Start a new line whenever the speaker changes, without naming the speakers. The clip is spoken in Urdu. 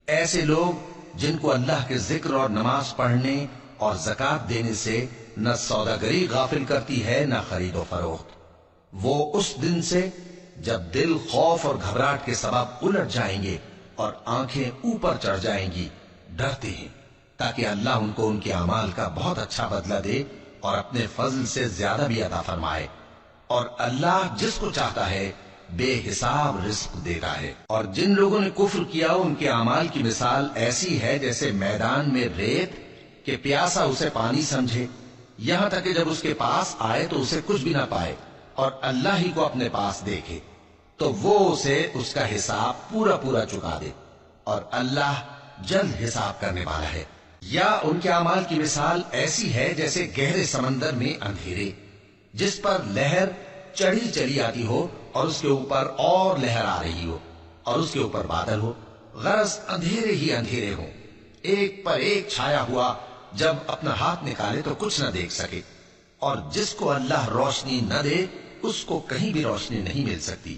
ایسے لوگ جن کو اللہ کے ذکر اور نماز پڑھنے اور زکات دینے سے نہ سوداگری غافل کرتی ہے نہ خرید و فروخت، وہ اس دن سے جب دل خوف اور گھبراہٹ کے سبب الٹ جائیں گے اور آنکھیں اوپر چڑھ جائیں گی ڈرتے ہیں، تاکہ اللہ ان کو ان کے اعمال کا بہت اچھا بدلہ دے اور اپنے فضل سے زیادہ بھی عطا فرمائے۔ اور اللہ جس کو چاہتا ہے بے حساب رزق دیتا ہے۔ اور جن لوگوں نے کفر کیا ان کے اعمال کی مثال ایسی ہے جیسے میدان میں ریت کہ پیاسا اسے پانی سمجھے، یہاں تک کہ جب اس کے پاس آئے تو اسے کچھ بھی نہ پائے اور اللہ ہی کو اپنے پاس دیکھے تو وہ اسے اس کا حساب پورا پورا چکا دے، اور اللہ جلد حساب کرنے والا ہے۔ یا ان کے اعمال کی مثال ایسی ہے جیسے گہرے سمندر میں اندھیرے جس پر لہر چڑھی چلی آتی ہو اور اس کے اوپر اور لہر آ رہی ہو اور اس کے اوپر بادل ہو، غرض اندھیرے ہی اندھیرے ہوں، ایک پر ایک چھایا ہوا، جب اپنا ہاتھ نکالے تو کچھ نہ دیکھ سکے۔ اور جس کو اللہ روشنی نہ دے اس کو کہیں بھی روشنی نہیں مل سکتی۔